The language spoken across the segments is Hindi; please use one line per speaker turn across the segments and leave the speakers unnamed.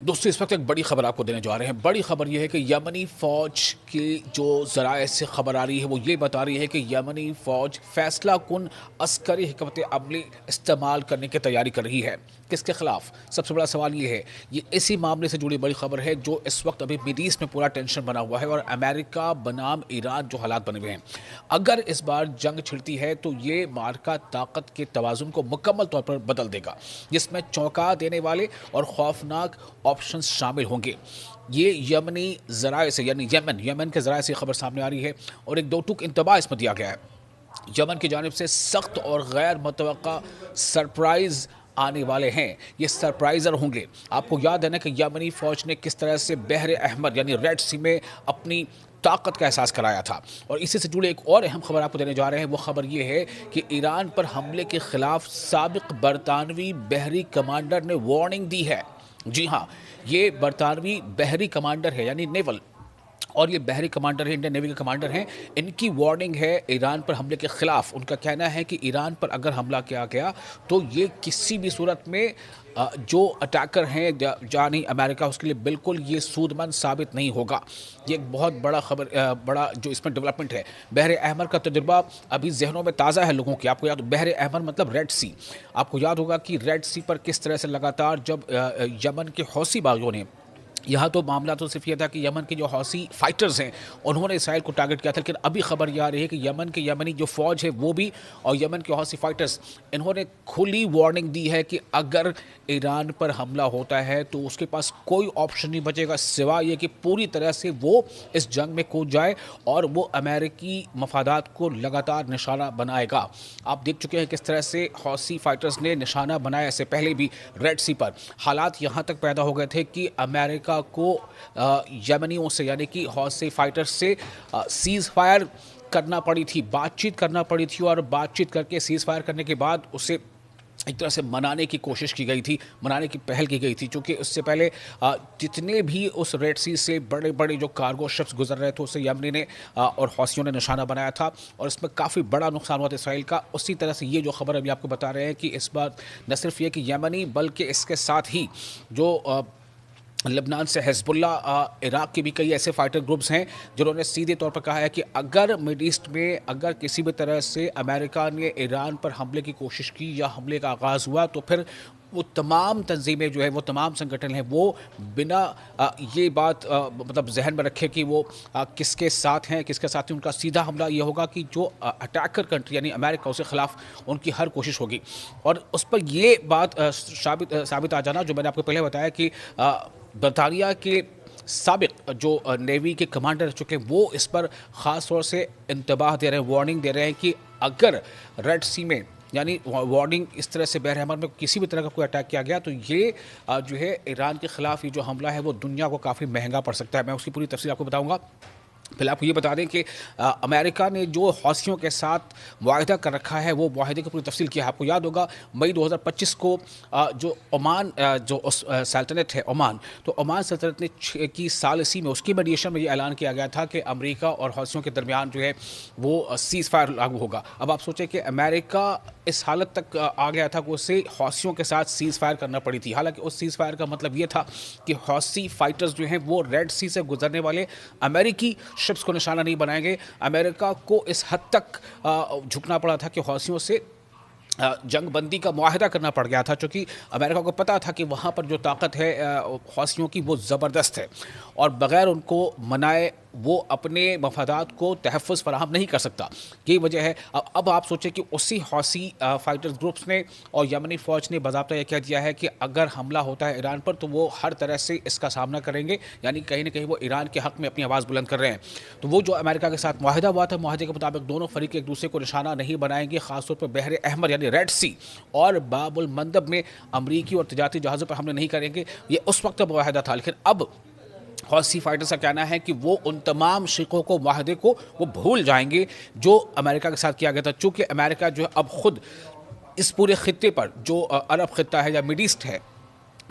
दोस्तों इस वक्त एक बड़ी खबर आपको देने जा रहे हैं। बड़ी खबर यह है कि यमनी फ़ौज की जो ज़राए से खबर आ रही है वो ये बता रही है कि यमनी फ़ौज फैसला कुन अस्करी हिकमत अमली इस्तेमाल करने की तैयारी कर रही है। किसके खिलाफ? सबसे बड़ा सवाल ये है। ये इसी मामले से जुड़ी बड़ी खबर है जो इस वक्त अभी मिडल ईस्ट में पूरा टेंशन बना हुआ है और अमेरिका बनाम ईरान जो हालात बने हुए हैं। अगर इस बार जंग छिड़ती है तो ये मार्का ताकत के तवाज़ुन को मुकम्मल तौर पर बदल देगा, जिसमें चौंका देने वाले और खौफनाक ऑप्शंस शामिल होंगे। ये यमनी ज़राए से यानी यमन के ज़राए से खबर सामने आ रही है और एक दो टूक इंतबा इसमें दिया गया है। यमन की जानिब से सख्त और गैर मुतवक्का सरप्राइज़ आने वाले हैं। ये सरप्राइज़र होंगे। आपको याद है ना कि यमनी फ़ौज ने किस तरह से बहर अहमर यानी रेड सी में अपनी ताकत का एहसास कराया था। और इसी से जुड़े एक और अहम खबर आपको देने जा रहे हैं। वो खबर ये है कि ईरान पर हमले के खिलाफ साबिक बरतानवी बहरी कमांडर ने वार्निंग दी है। जी हाँ, ये बरतानवी बहरी कमांडर है यानी नेवल, और ये बहरी कमांडर है, इंडियन नेवी के कमांडर हैं। इनकी वार्निंग है ईरान पर हमले के खिलाफ। उनका कहना है कि ईरान पर अगर हमला किया गया तो ये किसी भी सूरत में जो अटैकर हैं जानी अमेरिका, उसके लिए बिल्कुल ये सूदमंद साबित नहीं होगा। ये एक बहुत बड़ा जो इसमें डेवलपमेंट है। बहर अहमर का तजुर्बा अभी जहनों में ताज़ा है लोगों की। आपको याद, बहर अहमर मतलब रेड सी। आपको याद होगा कि रेड सी पर किस तरह से लगातार जब यमन के हौसी बागियों ने, यहाँ तो मामला तो सिर्फ ये था कि यमन के जो हौसी फाइटर्स हैं उन्होंने इसराइल को टारगेट किया था, लेकिन अभी खबर ये आ रही है कि यमनी जो फ़ौज है वो भी और यमन के हौसी फाइटर्स, इन्होंने खुली वार्निंग दी है कि अगर ईरान पर हमला होता है तो उसके पास कोई ऑप्शन नहीं बचेगा सिवाय ये कि पूरी तरह से वो इस जंग में कूद जाए और वो अमेरिकी मफादात को लगातार निशाना बनाएगा। आप देख चुके हैं किस तरह से हौसी फाइटर्स ने निशाना बनाया इससे पहले भी रेड सी पर। हालात यहाँ तक पैदा हो गए थे कि अमेरिका को यमनियों से यानी कि हौसी फाइटर्स से सीज़ फायर करना पड़ी थी, बातचीत करना पड़ी थी, और बातचीत करके सीज़ फायर करने के बाद उसे एक तरह से मनाने की कोशिश की गई थी, मनाने की पहल की गई थी, क्योंकि उससे पहले जितने भी उस रेड सी से बड़े बड़े जो कार्गो शिप्स गुजर रहे थे उसे यमनी ने और हौसियों ने निशाना बनाया था और इसमें काफ़ी बड़ा नुकसान हुआ था इसराइल का। उसी तरह से ये जो खबर अभी आपको बता रहे हैं कि इस बार न सिर्फ ये कि यमनी बल्कि इसके साथ ही जो लेबनान से हिज़्बुल्लाह, इराक़ के भी कई ऐसे फाइटर ग्रुप्स हैं जिन्होंने सीधे तौर पर कहा है कि अगर मिड ईस्ट में अगर किसी भी तरह से अमेरिका ने ईरान पर हमले की कोशिश की या हमले का आगाज़ हुआ तो फिर वो तमाम तंजीमें जो है, वो तमाम संगठन हैं, वो बिना ये बात मतलब जहन में रखे कि वो किसके साथ हैं, किसके साथ हैं, उनका सीधा हमला ये होगा कि जो अटैकर कंट्री यानी अमेरिका, उसके ख़िलाफ़ उनकी हर कोशिश होगी। और उस पर ये बात साबित आ जाना, जो मैंने आपको पहले बताया कि बरतानिया के साबिक जो नेवी के कमांडर रह चुके हैं वो इस पर ख़ास तौर से इंतबाह दे रहे हैं, वार्निंग दे रहे हैं कि अगर रेड सी में यानी वार्निंग इस तरह से बहर अहमर में किसी भी तरह का कोई अटैक किया गया तो ये जो है ईरान के ख़िलाफ़ ये जो हमला है वो दुनिया को काफ़ी महंगा पड़ सकता है। मैं उसकी पूरी तफसील आपको बताऊँगा। फिलहाल आपको ये बता दें कि अमेरिका ने जो हौसियों के साथ वायदा कर रखा है वो वायदे की पूरी तफसील की है। आपको याद होगा मई 2025 को जो ओमान जो सल्तनत है ओमान, तो ओमान सल्तनत ने की सालसी में उसकी मीडिएशन में ये ऐलान किया गया था कि अमेरिका और हौसियों के दरमियान जो है वो सीज़ फायर लागू होगा। अब आप सोचें कि अमेरिका इस हालत तक आ गया था कि उसे हौसियों के साथ सीज़ फायर करना पड़ी थी। हालांकि उस सीज़ फायर का मतलब ये था कि हौसी फाइटर्स जो हैं वो रेड सी से गुजरने वाले अमेरिकी शिप्स को निशाना नहीं बनाएंगे। अमेरिका को इस हद तक झुकना पड़ा था कि हौसियों से जंग बंदी का मुआहदा करना पड़ गया था, क्योंकि अमेरिका को पता था कि वहाँ पर जो ताकत है हौसियों की वो ज़बरदस्त है और बग़ैर उनको मनाए वो अपने मफादात को तहफ़्फ़ुज़ फ़राहम नहीं कर सकता। यही वजह है। अब आप सोचें कि उसी हौसी फाइटर्स ग्रुप्स ने और यमनी फ़ौज ने बाज़ाब्ता यह कह दिया है कि अगर हमला होता है ईरान पर तो वो हर तरह से इसका सामना करेंगे, यानी कहीं ना कहीं वो ईरान के हक़ में अपनी आवाज़ बुलंद कर रहे हैं। तो वो जो अमेरिका के साथ मुआहदा हुआ था, मुआहदे के मुताबिक दोनों फरीक एक दूसरे को निशाना नहीं बनाएंगे, ख़ासतौर पर बहर अहमर यानी रेड सी और बाबुल मंदब में अमरीकी और तजारती जहाज़ों पर हमले नहीं करेंगे। ये उस वक्त मुआहदा था, लेकिन अब हौसी फाइटर्स का कहना है कि वो उन तमाम शिकों को, माहदे को वो भूल जाएंगे जो अमेरिका के साथ किया गया था। चूँकि अमेरिका जो है अब खुद इस पूरे खित्ते पर जो अरब खित्ता है या मिड ईस्ट है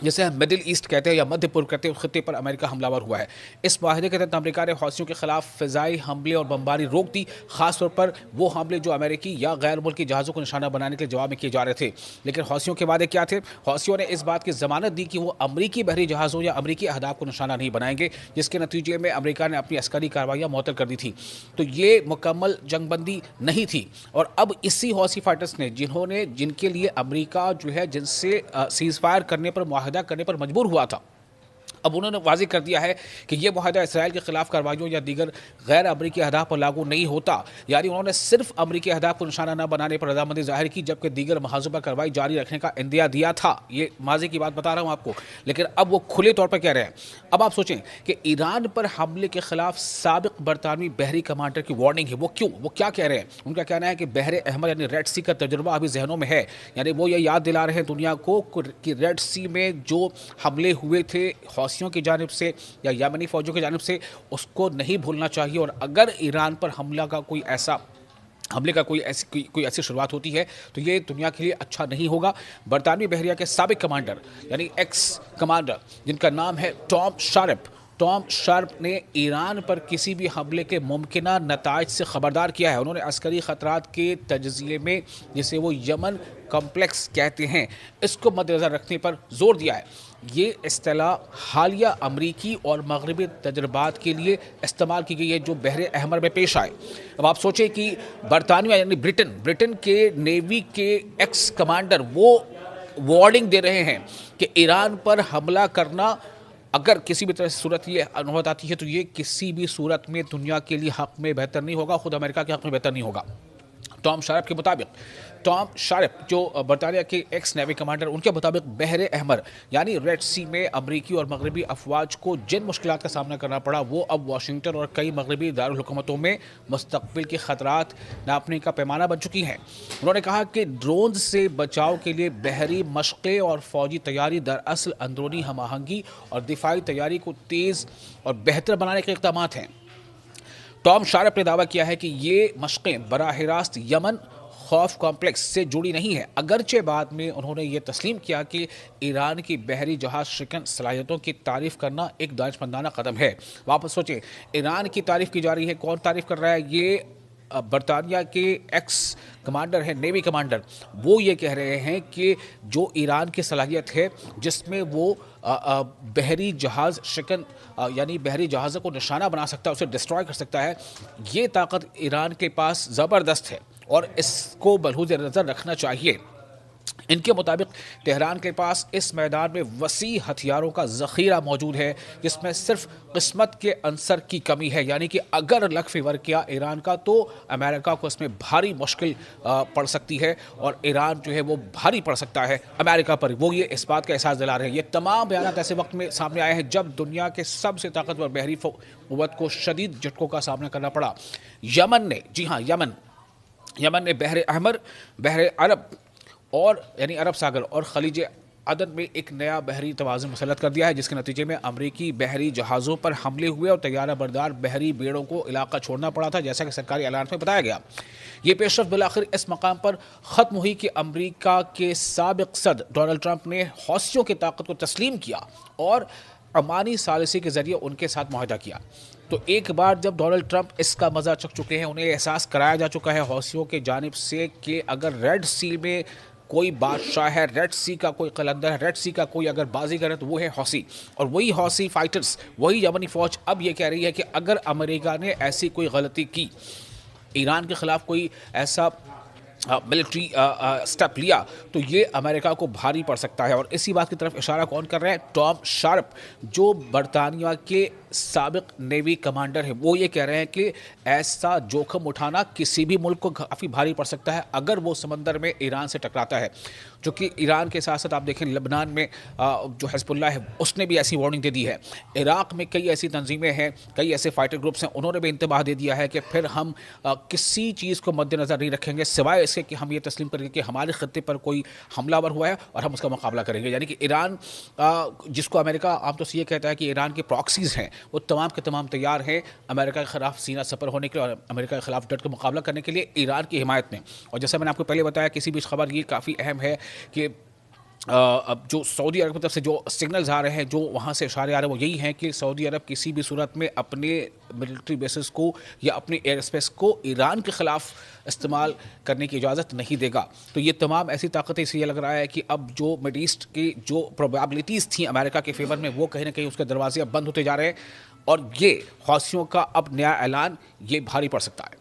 जैसे हम मिडिल ईस्ट कहते हैं या मध्य पूर्व कहते हैं, उस खित्ते पर अमेरिका हमलावर हुआ है। इस माहदे के तहत अमेरिका ने हौसियों के खिलाफ फ़िज़ाई हमले और बमबारी रोक दी, खासतौर पर वो हमले जो अमेरिकी या गैर मुल्की जहाज़ों को निशाना बनाने के जवाब में किए जा रहे थे। लेकिन हौसियों के वादे क्या थे? हौसियों ने इस बात की ज़मानत दी कि वो अमरीकी बहरी जहाज़ों या अमरीकी अहदाफ को निशाना नहीं बनाएंगे, जिसके नतीजे में अमेरिका ने अपनी अस्करी कार्रवाइयाँ मुअत्तल कर दी थी। तो ये मुकम्मल जंगबंदी नहीं थी। और अब इसी हौसी फाइटर्स ने जिनके लिए अमरीका जो है जिनसे सीज़ फायर करने पर मुआहदा करने पर मजबूर हुआ था, अब उन्होंने वाज़ेह कर दिया है कि यह मुआहदा इसराइल के खिलाफ कार्रवाइयों या दीगर गैर अमरीकी अहदाफ पर लागू नहीं होता। यानी उन्होंने सिर्फ अमरीकी अहदाफ को निशाना न बनाने पर रजामंदी जाहिर की, जबकि दीगर महाजों पर कार्रवाई जारी रखने का इंदिया दिया था। ये माजी की बात बता रहा हूँ आपको, लेकिन अब वो खुले तौर पर कह रहे हैं। अब आप सोचें कि ईरान पर हमले के खिलाफ साबिक बरतानवी बहरी कमांडर की वार्निंग है। वो क्यों, वो क्या कह रहे हैं? उनका कहना है कि बहरे अहमर यानी रेड सी का तजुर्बा अभी जहनों में है। यानी वो ये याद दिला रहे हैं दुनिया को कि रेड सी में जो हमले हुए थे हौसियों की जानिब से या यमनी फौजों की जानिब से, उसको नहीं भूलना चाहिए। और अगर ईरान पर हमले का कोई ऐसी शुरुआत होती है तो ये दुनिया के लिए अच्छा नहीं होगा। बरतानवी बहरिया के साबिक कमांडर यानी एक्स कमांडर जिनका नाम है टॉम शार्प ने ईरान पर किसी भी हमले के मुमकिना नताइज से ख़बरदार किया है। उन्होंने अस्करी ख़तरात के तजज़िये में, जिसे वो यमन कॉम्प्लेक्स कहते हैं, इसको मद्देनज़र रखने पर जोर दिया है। ये इस्तिलाह हालिया अमरीकी और मगरबी तजर्बात के लिए इस्तेमाल की गई है जो बहरे अहमर में पेश आए। अब आप सोचें कि बरतानिया यानी ब्रिटेन के नेवी के एक्स कमांडर वो वार्निंग दे रहे हैं कि ईरान पर हमला करना, अगर किसी भी तरह से सूरत ये नौबत आती है तो ये किसी भी सूरत में दुनिया के लिए हक़ में बेहतर नहीं होगा, खुद अमेरिका के हक़ में बेहतर नहीं होगा। टॉम शार्प के मुताबिक, टॉम शार्प जो बरतानिया के एक्स नेवी कमांडर, उनके मुताबिक बहरे अहमर यानी रेड सी में अमरीकी और मगरबी अफवाज को जिन मुश्किलात का सामना करना पड़ा वो अब वाशिंगटन और कई मगरबी दारुल हुकूमतों में मुस्तकबिल के खतरात नापने का पैमाना बन चुकी हैं। उन्होंने कहा कि ड्रोन से बचाव के लिए बहरी मशक़ें और फौजी तैयारी दरअसल अंदरूनी हम आहंगी और दिफाई तैयारी को तेज़ और बेहतर बनाने के इक़दाम हैं। टॉम शार्प ने दावा किया है कि ये मशक़ें बराह रास्त यमन खौफ कॉम्प्लेक्स से जुड़ी नहीं है, अगरचे बाद में उन्होंने ये तस्लीम किया कि ईरान की बहरी जहाज शिकन सलाहियतों की तारीफ़ करना एक दानिशमंदाना कदम है। वापस सोचें, ईरान की तारीफ़ की जा रही है, कौन तारीफ़ कर रहा है? ये बरतानिया के एक्स कमांडर हैं, नेवी कमांडर, वो ये कह रहे हैं कि जो ईरान की सलाहियत है जिसमें वो बहरी जहाज़ शिकन यानी बहरी जहाज़ों को निशाना बना सकता है, उसे डिस्ट्रॉय कर सकता है, ये ताकत ईरान के पास ज़बरदस्त है और इसको बलहूज़ नज़र रखना चाहिए। इनके मुताबिक तेहरान के पास इस मैदान में वसी हथियारों का ज़ख़ीरा मौजूद है, जिसमें सिर्फ किस्मत के अंसर की कमी है। यानी कि अगर लक फेवर किया ईरान का तो अमेरिका को इसमें भारी मुश्किल पड़ सकती है और ईरान जो है वो भारी पड़ सकता है अमेरिका पर। वो ये इस बात का एहसास दिला रहे हैं। ये तमाम बयान ऐसे वक्त में सामने आए हैं जब दुनिया के सबसे ताकतवर बहरी क़ुव्वत को शदीद झटकों का सामना करना पड़ा। यमन ने, जी हाँ, यमन ने बहरे अहमर, बहरे अरब और यानी अरब सागर और खलीज अदन में एक नया बहरी तवाज़ुन मुसल्लत कर दिया है, जिसके नतीजे में अमरीकी बहरी जहाज़ों पर हमले हुए और तैयारा बरदार बहरी बेड़ों को इलाका छोड़ना पड़ा था, जैसा कि सरकारी ऐलान में बताया गया। ये पेशरफ बिलाखिर इस मकाम पर ख़त्म हुई कि अमरीका के साबिक़ सदर डोनाल्ड ट्रंप ने हौसियों की ताकत को तस्लीम किया और अमानी सालिसी के ज़रिए उनके साथ मुआहदा किया। तो एक बार जब डोनाल्ड ट्रंप इसका मज़ा चख चुके हैं, उन्हें एहसास कराया जा चुका है हौसियों के जानिब से कि अगर रेड सी में कोई बादशाह है, रेड सी का कोई कलंदर है, रेड सी का कोई अगर बाजीगर है तो वो है हौसी। और वही हौसी फाइटर्स, वही यमनी फ़ौज अब ये कह रही है कि अगर अमेरिका ने ऐसी कोई गलती की, ईरान के ख़िलाफ़ कोई ऐसा मिलिट्री स्टेप लिया तो ये अमेरिका को भारी पड़ सकता है। और इसी बात की तरफ इशारा कौन कर रहे हैं? टॉम शार्प, जो बरतानिया के साबिक नेवी कमांडर है, वो ये कह रहे हैं कि ऐसा जोखिम उठाना किसी भी मुल्क को काफ़ी भारी पड़ सकता है अगर वो समंदर में ईरान से टकराता है। जो कि ईरान के साथ साथ आप देखें लेबनान में जो हिज़्बुल्लाह है उसने भी ऐसी वार्निंग दे दी है। इराक़ में कई ऐसी तंजीमें हैं, कई ऐसे फाइटर ग्रुप्स हैं, उन्होंने भी इंतबाह दे दिया है कि फिर हम किसी चीज़ को मद्देनज़र नहीं रखेंगे सिवाय इसके कि हम ये तस्लीम करेंगे कि हमारे खत्ते पर कोई हमलावर हुआ है और हम उसका मुकाबला करेंगे। यानी कि ईरान, जिसको अमेरिका आमतौर से ये कहता है कि ईरान के प्रॉक्सीज़ हैं, वो तमाम के तमाम तैयार हैं अमेरिका के ख़िलाफ़ सीना सफ़र होने के लिए और अमेरिका के ख़िलाफ़ डट कर मुकाबला करने के लिए ईरान की हिमायत में। और जैसा मैंने आपको पहले बताया, किसी भी खबर ये काफ़ी अहम है कि अब जो सऊदी अरब की तरफ से जो सिग्नल्स आ रहे हैं, जो वहाँ से इशारे आ रहे हैं, वो यही हैं कि सऊदी अरब किसी भी सूरत में अपने मिलिट्री बेसिस को या अपने एयर स्पेस को ईरान के ख़िलाफ़ इस्तेमाल करने की इजाज़त नहीं देगा। तो ये तमाम ऐसी ताकतें, इससे ये लग रहा है कि अब जो मिड ईस्ट की जो प्रोबेबिलिटीज़ थी अमेरिका के फेवर में, वो कहीं न कहीं उसके दरवाजे अब बंद होते जा रहे हैं और ये हौसियों का अब नया ऐलान ये भारी पड़ सकता है।